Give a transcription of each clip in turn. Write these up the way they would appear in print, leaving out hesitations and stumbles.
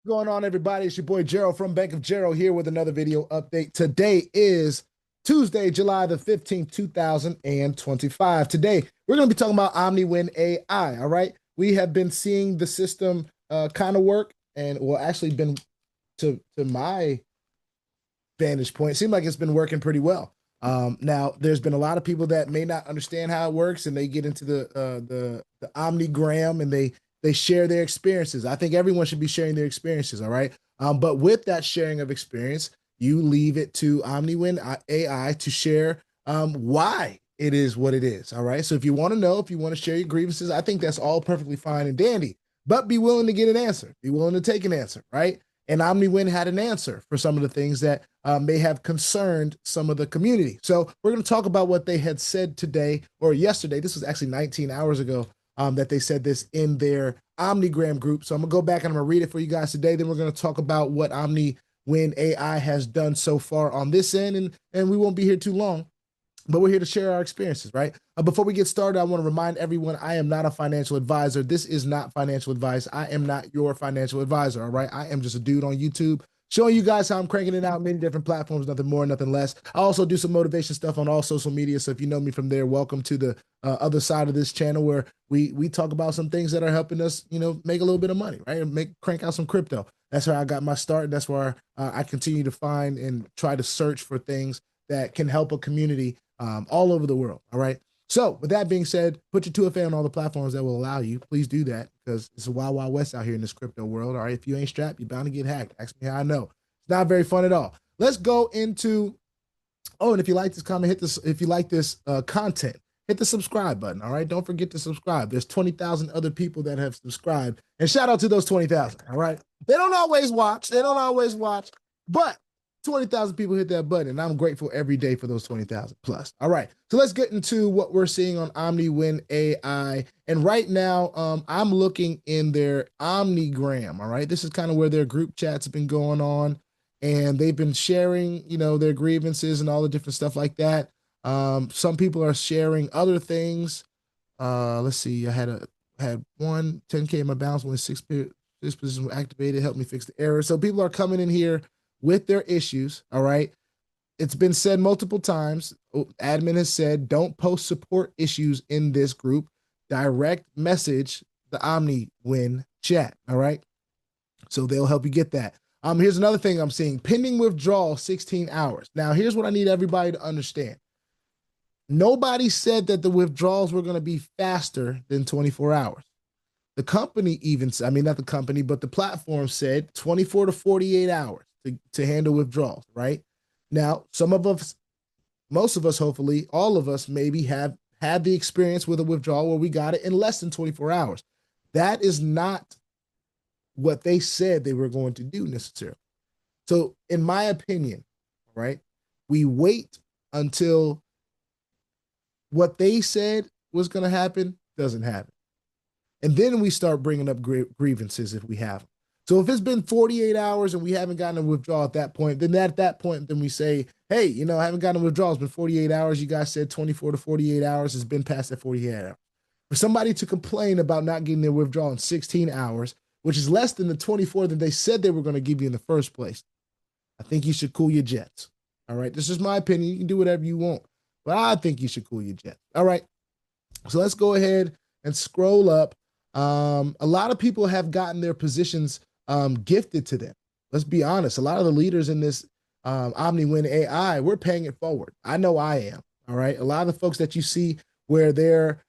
Going on, everybody? It's your boy Gerald from Bank of Gerald here with another video update. Today is Tuesday, July the 15th, 2025. Today, we're going to be talking about OmniWin AI, all right? We have been seeing the system kind of work, and well, actually been to my vantage point, it seemed like it's been working pretty well. Now, there's been a lot of people that may not understand how it works, and they get into the Omnigram, and they share their experiences. I think everyone should be sharing their experiences, all right? But with that sharing of experience, you leave it to OmniWin AI to share why it is what it is, all right? So if you want to know, if you want to share your grievances, I think that's all perfectly fine and dandy, but be willing to get an answer, be willing to take an answer, right? And OmniWin had an answer for some of the things that may have concerned some of the community. So we're going to talk about what they had said today or yesterday. This was actually 19 hours ago that they said this in their Omnigram group. So I'm going to go back and I'm going to read it for you guys today. Then we're going to talk about what OmniWin AI has done so far on this end. And we won't be here too long, but we're here to share our experiences, right? Before we get started, I want to remind everyone, I am not a financial advisor. This is not financial advice. I am not your financial advisor, all right? I am just a dude on YouTube showing you guys how I'm cranking it out, many different platforms, nothing more, nothing less. I also do some motivation stuff on all social media, so if you know me from there, welcome to the other side of this channel where we talk about some things that are helping us, you know, make a little bit of money, right? And crank out some crypto. That's where I got my start. That's where I continue to find and try to search for things that can help a community all over the world, all right? So with that being said, put your 2FA on all the platforms that will allow you. Please do that because it's a wild, wild west out here in this crypto world, all right? If you ain't strapped, you're bound to get hacked. Ask me how I know. It's not very fun at all. Let's go into, oh, and if you like this comment, hit this, if you like this content, hit the subscribe button, all right? Don't forget to subscribe. There's 20,000 other people that have subscribed, and shout out to those 20,000, all right? They don't always watch, but 20,000 people hit that button, and I'm grateful every day for those 20,000 plus. All right, so let's get into what we're seeing on OmniWin AI. And right now, I'm looking in their Omnigram, all right? This is kind of where their group chats have been going on, and they've been sharing, you know, their grievances and all the different stuff like that. Some people are sharing other things. Let's see, I had one 10K in my balance when six positions were activated, helped me fix the error. So people are coming in here with their issues, all right? It's been said multiple times. Admin has said, don't post support issues in this group. Direct message the OmniWin chat, all right? So they'll help you get that. Here's another thing I'm seeing. Pending withdrawal, 16 hours. Now, here's what I need everybody to understand. Nobody said that the withdrawals were going to be faster than 24 hours. The company even, I mean, not the company, but the platform said 24 to 48 hours to handle withdrawals, right? Now, some of us, most of us, hopefully, all of us maybe have had the experience with a withdrawal where we got it in less than 24 hours. That is not what they said they were going to do necessarily. So in my opinion, right, we wait until what they said was going to happen doesn't happen. And then we start bringing up grievances if we have them. So if it's been 48 hours and we haven't gotten a withdrawal at that point, then at that point, then we say, hey, you know, I haven't gotten a withdrawal. It's been 48 hours. You guys said 24 to 48 hours. Has been past that 48 hours. For somebody to complain about not getting their withdrawal in 16 hours, which is less than the 24 that they said they were going to give you in the first place, I think you should cool your jets. All right. This is my opinion. You can do whatever you want, but I think you should cool your jets. All right. So let's go ahead and scroll up. A lot of people have gotten their positions gifted to them. Let's be honest. A lot of the leaders in this OmniWin AI, we're paying it forward. I know I am. All right. A lot of the folks that you see where their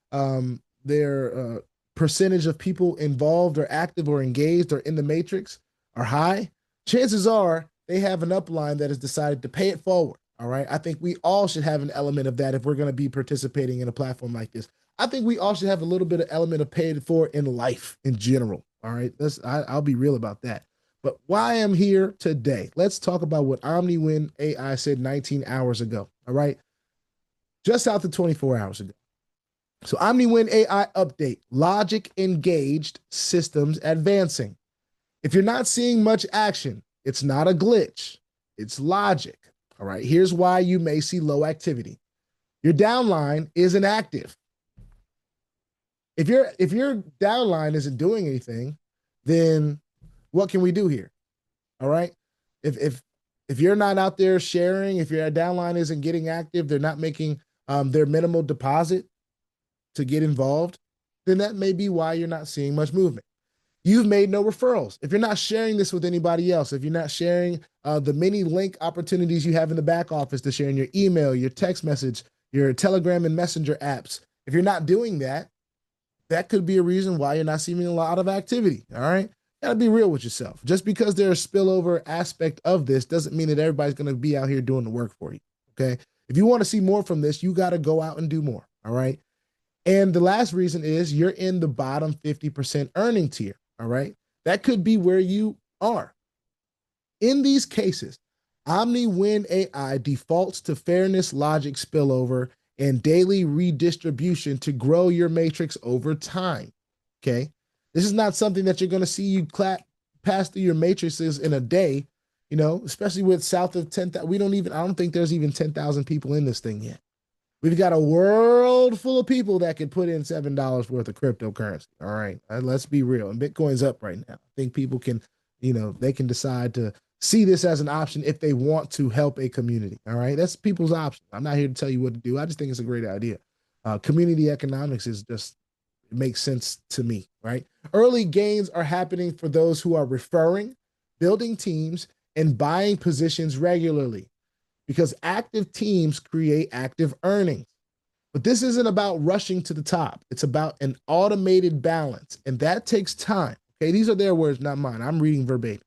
percentage of people involved or active or engaged or in the matrix are high, chances are they have an upline that has decided to pay it forward. All right. I think we all should have an element of that if we're going to be participating in a platform like this. I think we all should have a little bit of element of paying for in life in general. All right. I'll be real about that. But why I'm here today, let's talk about what OmniWin AI said 19 hours ago. All right. Just out to 24 hours ago. So OmniWin AI update, logic engaged, systems advancing. If you're not seeing much action, it's not a glitch. It's logic. All right. Here's why you may see low activity. Your downline isn't active. If your downline isn't doing anything, then what can we do here? All right. If you're not out there sharing, if your downline isn't getting active, they're not making their minimal deposit to get involved, then that may be why you're not seeing much movement. You've made no referrals. If you're not sharing this with anybody else, if you're not sharing the many link opportunities you have in the back office to share in your email, your text message, your Telegram and Messenger apps, if you're not doing that, that could be a reason why you're not seeing a lot of activity. All right. Gotta be real with yourself. Just because there's a spillover aspect of this doesn't mean that everybody's going to be out here doing the work for you. Okay. If you want to see more from this, you got to go out and do more. All right. And the last reason is you're in the bottom 50% earning tier. All right. That could be where you are. In these cases, OmniWin AI defaults to fairness, logic, spillover, and daily redistribution to grow your matrix over time. Okay. This is not something that you're going to see you pass through your matrices in a day, you know, especially with south of 10,000. I don't think there's even 10,000 people in this thing yet. We've got a world full of people that could put in $7 worth of cryptocurrency. All right. Let's be real. And Bitcoin's up right now. I think people can, you know, they can decide to see this as an option if they want to help a community. All right. That's people's option. I'm not here to tell you what to do. I just think it's a great idea. Community economics is just, it makes sense to me, right? Early gains are happening for those who are referring, building teams, and buying positions regularly, because active teams create active earnings. But this isn't about rushing to the top. It's about an automated balance, and that takes time. Okay, these are their words, not mine. I'm reading verbatim.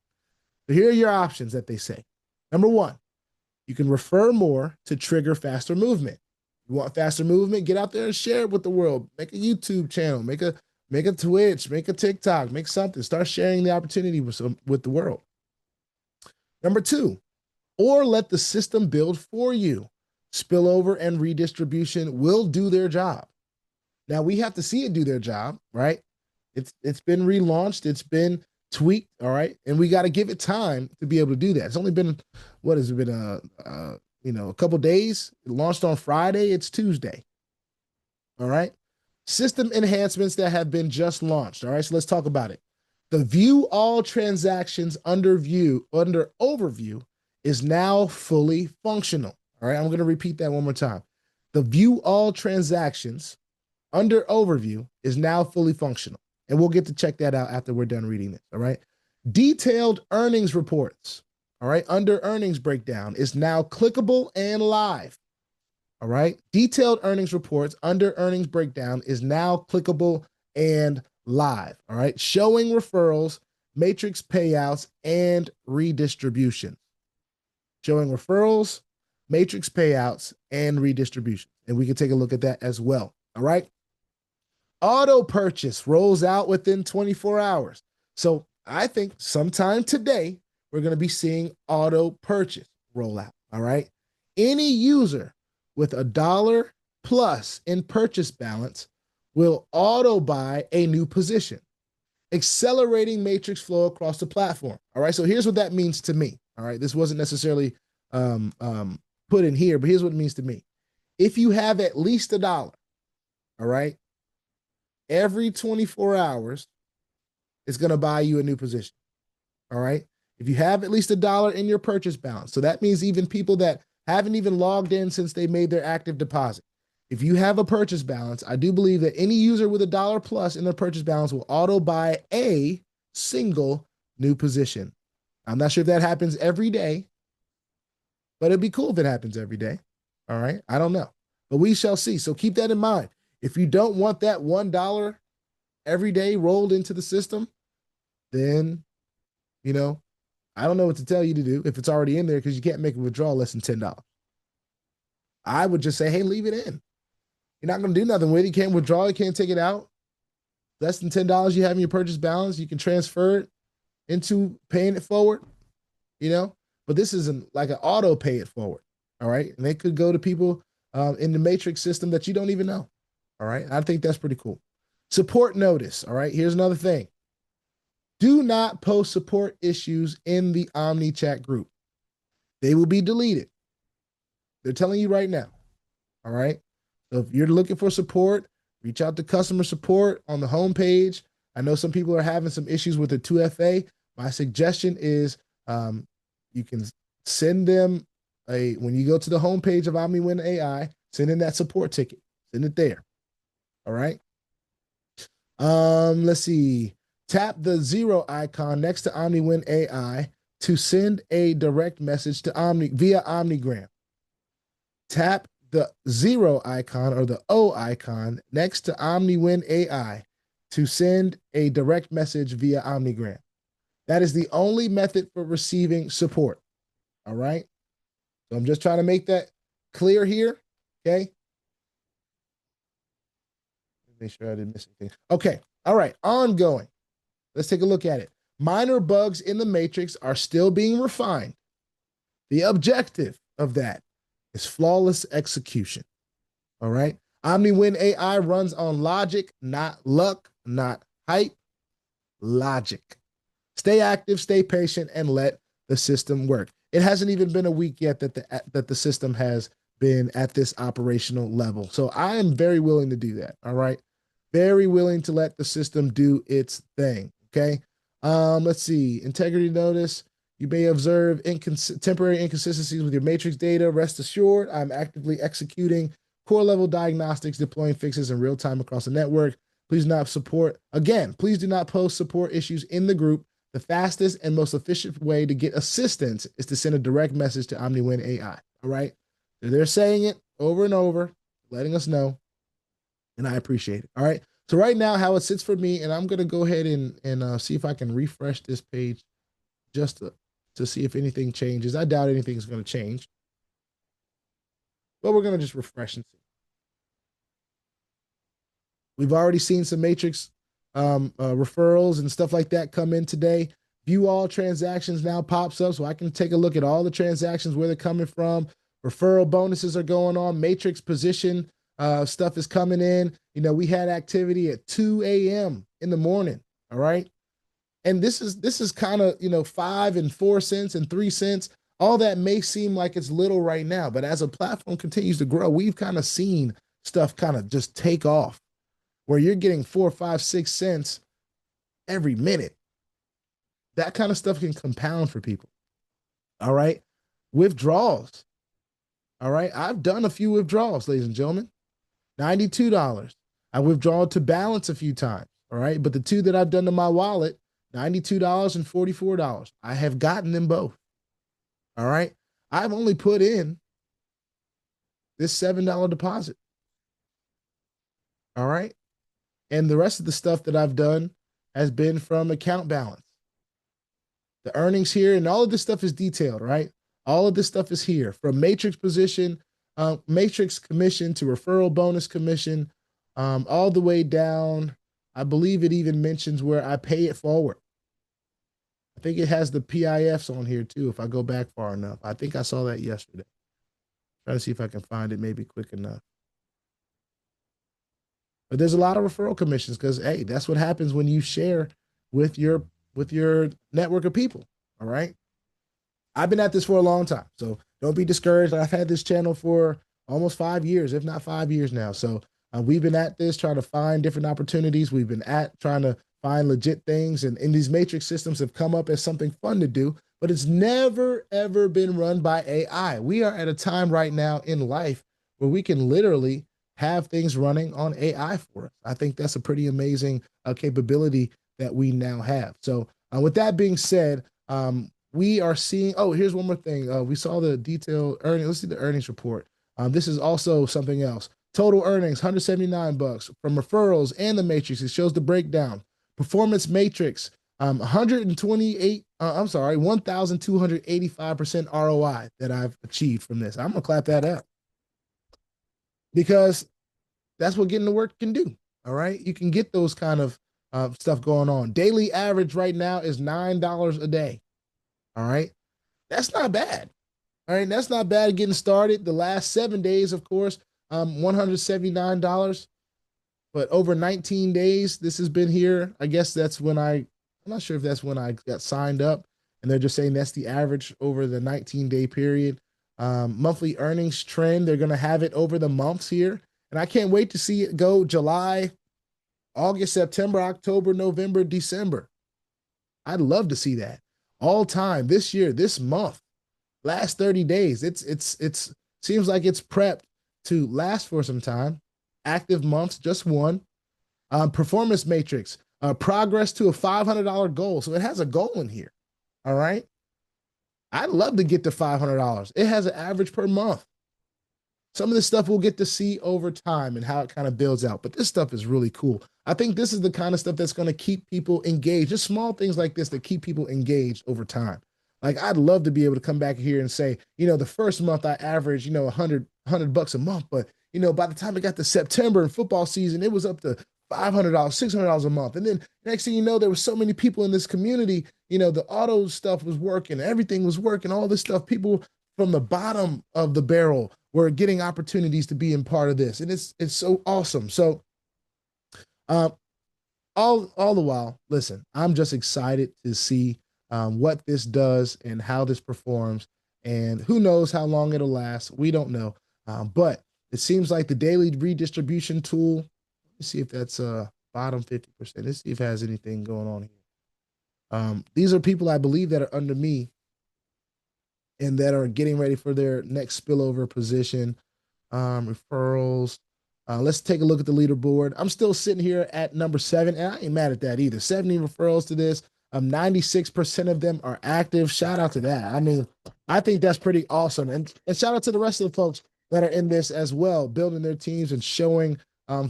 So here are your options that they say. Number one, you can refer more to trigger faster movement. You want faster movement? Get out there and share it with the world. Make a YouTube channel, make a Twitch, make a TikTok, make something. Start sharing the opportunity with the world. Number two, or let the system build for you. Spillover and redistribution will do their job. Now we have to see it do their job, right? It's been relaunched, it's been tweaked, all right, and we got to give it time to be able to do that. It's only been, what has it been, a couple days. It launched on Friday. It's Tuesday. All right. System enhancements that have been just launched. All right. So let's talk about it. The view all transactions under overview is now fully functional. All right. I'm going to repeat that one more time. The view all transactions under overview is now fully functional. And we'll get to check that out after we're done reading this. All right. Detailed earnings reports. All right, under earnings breakdown is now clickable and live. All right, detailed earnings reports under earnings breakdown is now clickable and live. All right, showing referrals, matrix payouts, and redistribution. Showing referrals, matrix payouts, and redistribution. And we can take a look at that as well. All right, auto purchase rolls out within 24 hours. So I think sometime today, we're going to be seeing auto purchase roll out. All right. Any user with $1 plus in purchase balance will auto buy a new position, accelerating matrix flow across the platform. All right. So here's what that means to me. All right. This wasn't necessarily put in here, but here's what it means to me. If you have at least $1, all right, every 24 hours, it's going to buy you a new position. All right. If you have at least $1 in your purchase balance, so that means even people that haven't even logged in since they made their active deposit. If you have a purchase balance, I do believe that any user with $1 plus in their purchase balance will auto buy a single new position. I'm not sure if that happens every day, but it'd be cool if it happens every day. All right. I don't know, but we shall see. So keep that in mind. If you don't want that $1 every day rolled into the system, then, you know, I don't know what to tell you to do if it's already in there, because you can't make a withdrawal less than $10. I would just say, hey, leave it in. You're not going to do nothing with it. You can't withdraw. You can't take it out. Less than $10 you have in your purchase balance, you can transfer it into paying it forward, you know, but this isn't like an auto pay it forward. All right. And they could go to people in the matrix system that you don't even know. All right. I think that's pretty cool. Support notice. All right. Here's another thing. Do not post support issues in the Omni chat group. They will be deleted. They're telling you right now. All right. So if you're looking for support, reach out to customer support on the homepage. I know some people are having some issues with the 2FA. My suggestion is you can send them when you go to the homepage of OmniWin AI, send in that support ticket. Send it there. All right. Let's see. Tap the 0 icon next to OmniWin AI to send a direct message to via OmniGram. Tap the 0 icon or the O icon next to OmniWin AI to send a direct message via OmniGram. That is the only method for receiving support. All right. So I'm just trying to make that clear here. Okay. Make sure I didn't miss anything. Okay. All right. Ongoing. Let's take a look at it. Minor bugs in the matrix are still being refined. The objective of that is flawless execution. All right. OmniWin AI runs on logic, not luck, not hype, logic. Stay active, stay patient, and let the system work. It hasn't even been a week yet that the system has been at this operational level. So I am very willing to do that. All right. Very willing to let the system do its thing. Okay. Let's see. Integrity notice. You may observe temporary inconsistencies with your matrix data. Rest assured, I'm actively executing core level diagnostics, deploying fixes in real time across the network. Please do not post support issues in the group. The fastest and most efficient way to get assistance is to send a direct message to OmniWin AI. All right. They're saying it over and over, letting us know, and I appreciate it. All right. So right now, how it sits for me, and I'm going to go ahead and see if I can refresh this page just to see if anything changes. I doubt anything's going to change, but we're going to just refresh and see. We've already seen some matrix referrals and stuff like that come in today. View all transactions now pops up, so I can take a look at all the transactions, where they're coming from. Referral bonuses are going on. Matrix position stuff is coming in. You know, we had activity at 2 a.m. in the morning. All right. And this is kind of, 5 and 4 cents and 3 cents. All that may seem like it's little right now, but as a platform continues to grow, we've kind of seen stuff kind of just take off, where you're getting 4, 5, 6 cents every minute. That kind of stuff can compound for people. All right. Withdrawals. All right. I've done a few withdrawals, ladies and gentlemen. $92. I withdrawn to balance a few times. All right. But the two that I've done to my wallet, $92 and $44. I have gotten them both. All right. I've only put in this $7 deposit. All right. And the rest of the stuff that I've done has been from account balance. The earnings here and all of this stuff is detailed, right? All of this stuff is here, from matrix position, matrix commission to referral bonus commission, all the way down. I believe it even mentions where I pay it forward. I think it has the PIFs on here too, if I go back far enough. I think I saw that yesterday. Try to see if I can find it maybe quick enough. But there's a lot of referral commissions because, hey, that's what happens when you share with your network of people. All right. I've been at this for a long time, so don't be discouraged. I've had this channel for almost 5 years, if not 5 years now. So we've been at this trying to find different opportunities. We've been trying to find legit things, and these matrix systems have come up as something fun to do, but it's never, ever been run by AI. We are at a time right now in life where we can literally have things running on AI for us. I think that's a pretty amazing capability that we now have. So with that being said, we are seeing, here's one more thing. We saw the detailed earnings. Let's see the earnings report. This is also something else. Total earnings, $179 from referrals and the matrix. It shows the breakdown. Performance matrix, 1,285% ROI that I've achieved from this. I'm gonna clap that up because that's what getting to work can do. All right. You can get those kind of stuff going on. Daily average right now is $9 a day. All right. That's not bad. All right. That's not bad getting started. The last 7 days, of course, $179. But over 19 days, this has been here. I guess that's when I'm not sure if that's when I got signed up. And they're just saying that's the average over the 19-day period. Monthly earnings trend, they're going to have it over the months here. And I can't wait to see it go July, August, September, October, November, December. I'd love to see that all time this year, this month, last 30 days. It's seems like it's prepped to last for some time. Active months, just one. Performance matrix, progress to a $500 goal. So it has a goal in here. All right. I'd love to get to $500. It has an average per month. Some of this stuff we'll get to see over time and how it kind of builds out. But this stuff is really cool. I think this is the kind of stuff that's going to keep people engaged. Just small things like this that keep people engaged over time. Like I'd love to be able to come back here and say, the first month I averaged, 100 bucks a month. But, by the time it got to September and football season, it was up to $500, $600 a month. And then next thing you know, there were so many people in this community, the auto stuff was working, everything was working, all this stuff. People from the bottom of the barrel were getting opportunities to be in part of this. And it's so awesome. So all the while, listen, I'm just excited to see what this does and how this performs. And who knows how long it'll last. We don't know. But it seems like the daily redistribution tool, let me see if that's bottom 50%. Let's see if it has anything going on here. These are people I believe that are under me and that are getting ready for their next spillover position. Referrals. Let's take a look at the leaderboard. I'm still sitting here at number 7, and I ain't mad at that either. 70 referrals to this. 96% of them are active. Shout out to that. I mean, I think that's pretty awesome. And shout out to the rest of the folks that are in this as well, building their teams and showing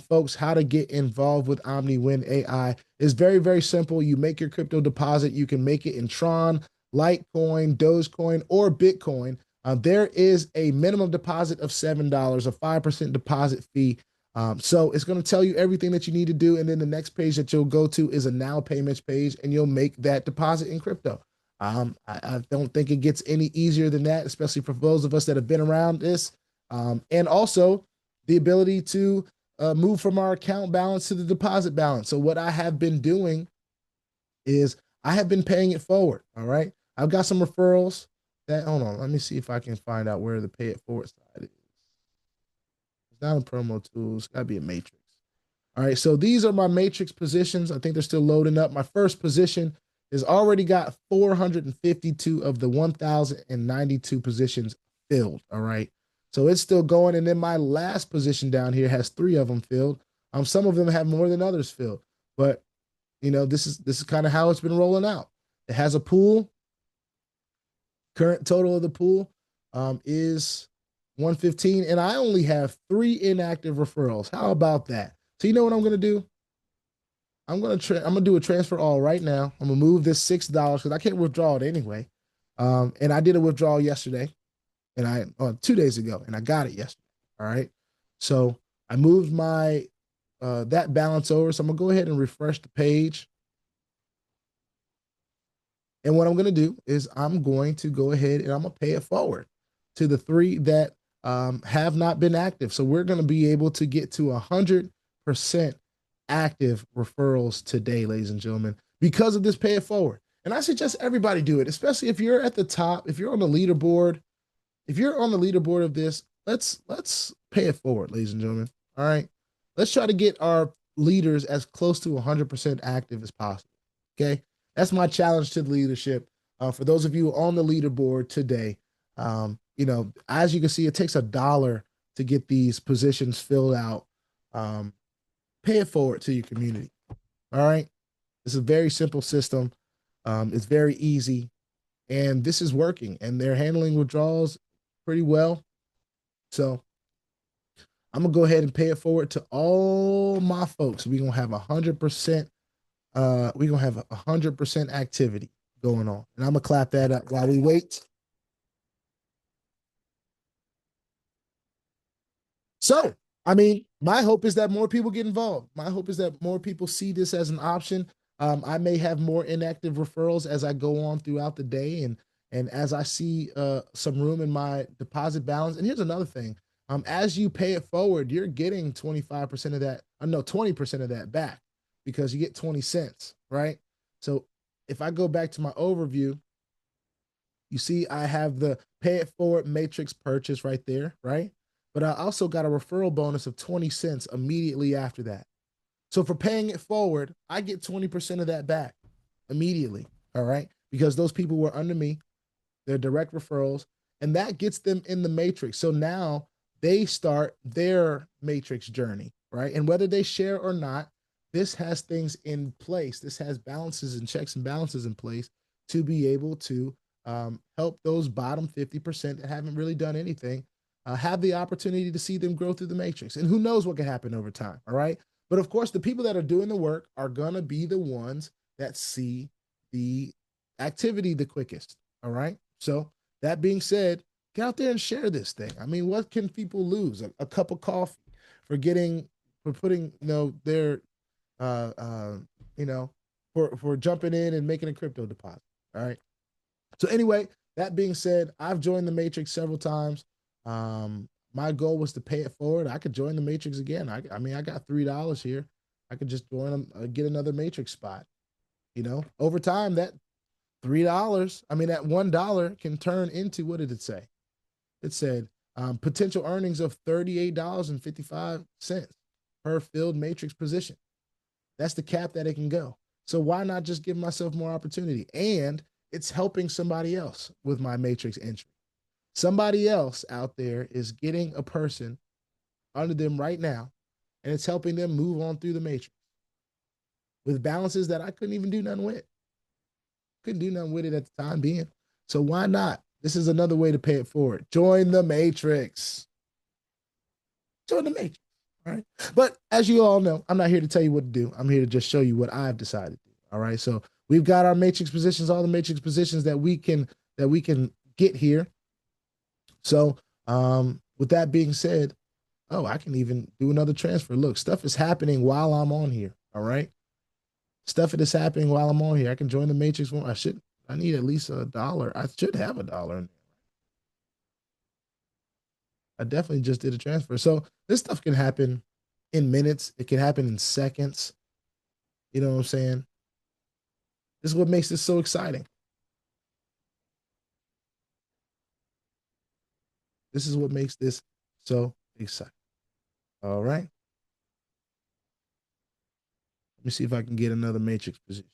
folks how to get involved with OmniWin AI. It's very, very simple. You make your crypto deposit. You can make it in Tron, Litecoin, Dogecoin, or Bitcoin. There is a minimum deposit of $7, a 5% deposit fee. So it's going to tell you everything that you need to do. And then the next page that you'll go to is a now payments page, and you'll make that deposit in crypto. I don't think it gets any easier than that, especially for those of us that have been around this. And also the ability to move from our account balance to the deposit balance. So what I have been doing is I have been paying it forward. All right. I've got some referrals that, hold on, let me see if I can find out where the pay it forward side is. It's not a promo tool. It's got to be a matrix. All right. So these are my matrix positions. I think they're still loading up. My first position has already got 452 of the 1,092 positions filled. All right. So it's still going. And then my last position down here has 3 of them filled. Some of them have more than others filled, but this is kind of how it's been rolling out. It has a pool. Current total of the pool is 115, and I only have 3 inactive referrals. How about that? So you know what I'm going to do? I'm going to do a transfer all right now. I'm going to move this $6 because I can't withdraw it anyway. And I did a withdrawal yesterday, and 2 days ago, and I got it yesterday. All right. So I moved my that balance over. So I'm gonna go ahead and refresh the page. And what I'm gonna do is I'm going to go ahead and I'm gonna pay it forward to the 3 that have not been active. So we're gonna be able to get to 100% active referrals today, ladies and gentlemen, because of this pay it forward. And I suggest everybody do it, especially if you're at the top, if you're on the leaderboard. If you're on the leaderboard of this, let's pay it forward, ladies and gentlemen. All right. Let's try to get our leaders as close to 100% active as possible. Okay. That's my challenge to the leadership. For those of you on the leaderboard today, as you can see, it takes $1 to get these positions filled out. Pay it forward to your community. All right. It's a very simple system. It's very easy, and this is working, and they're handling withdrawals pretty well. So I'm gonna go ahead and pay it forward to all my folks. We're gonna have 100%. We're gonna have 100% activity going on, and I'm gonna clap that up while we wait. So, I mean, my hope is that more people get involved. My hope is that more people see this as an option. I may have more inactive referrals as I go on throughout the day, and as I see some room in my deposit balance. And here's another thing. As you pay it forward, you're getting 25% of that, 20% of that back, because you get 20 cents, right? So if I go back to my overview, you see I have the pay it forward matrix purchase right there, right? But I also got a referral bonus of 20 cents immediately after that. So for paying it forward, I get 20% of that back immediately. All right. Because those people were under me, they're direct referrals, and that gets them in the matrix. So now they start their matrix journey, right? And whether they share or not, this has things in place. This has balances and checks and balances in place to be able to help those bottom 50% that haven't really done anything have the opportunity to see them grow through the matrix. And who knows what can happen over time, all right? But of course, the people that are doing the work are going to be the ones that see the activity the quickest, all right? So that being said, get out there and share this thing. I mean, what can people lose? A cup of coffee for putting, their, for jumping in and making a crypto deposit. All right. So anyway, that being said, I've joined the matrix several times. My goal was to pay it forward. I could join the matrix again. I mean, I got $3 here. I could just join them, get another matrix spot. Over time, that $3, that $1 can turn into, what did it say? It said potential earnings of $38.55 per filled matrix position. That's the cap that it can go. So why not just give myself more opportunity? And it's helping somebody else with my matrix entry. Somebody else out there is getting a person under them right now, and it's helping them move on through the matrix with balances that I couldn't even do nothing with. Couldn't do nothing with it at the time being. So why not? This is another way to pay it forward. Join the matrix. Join the matrix. All right. But as you all know, I'm not here to tell you what to do. I'm here to just show you what I've decided to do. All right. So we've got our matrix positions, all the matrix positions that we can get here. So with that being said, I can even do another transfer. Look, stuff is happening while I'm on here. All right. Stuff is happening while I'm on here. I can join the matrix. I need at least $1. I should have $1 in there. I definitely just did a transfer. So this stuff can happen in minutes. It can happen in seconds. You know what I'm saying? This is what makes this so exciting. This is what makes this so exciting. All right. Let me see if I can get another matrix position.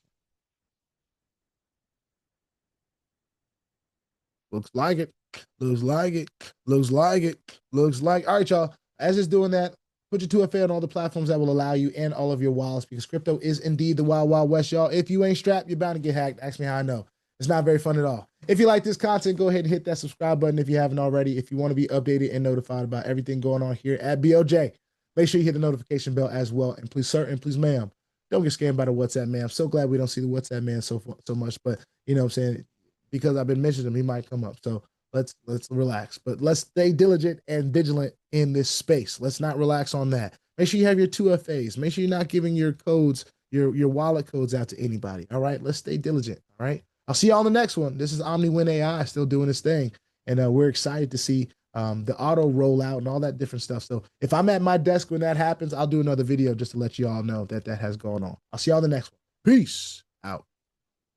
Looks like it. Looks like it. Looks like it. Looks like. All right, y'all. As it's doing that, put your 2FA on all the platforms that will allow you and all of your wallets, because crypto is indeed the wild, wild west, y'all. If you ain't strapped, you're bound to get hacked. Ask me how I know. It's not very fun at all. If you like this content, go ahead and hit that subscribe button if you haven't already. If you want to be updated and notified about everything going on here at BOJ, make sure you hit the notification bell as well. And please, sir, and please, ma'am, don't get scammed by the WhatsApp man. I'm so glad we don't see the WhatsApp man so much, but you know what I'm saying? Because I've been mentioning him, he might come up. So let's relax, but let's stay diligent and vigilant in this space. Let's not relax on that. Make sure you have your 2FAs. Make sure you're not giving your codes, your wallet codes out to anybody. All right. Let's stay diligent. All right. I'll see you on the next one. This is OmniWin AI still doing its thing. And we're excited to see the auto rollout and all that different stuff. So if I'm at my desk when that happens, I'll do another video just to let you all know that has gone on. I'll see you on the next one. Peace.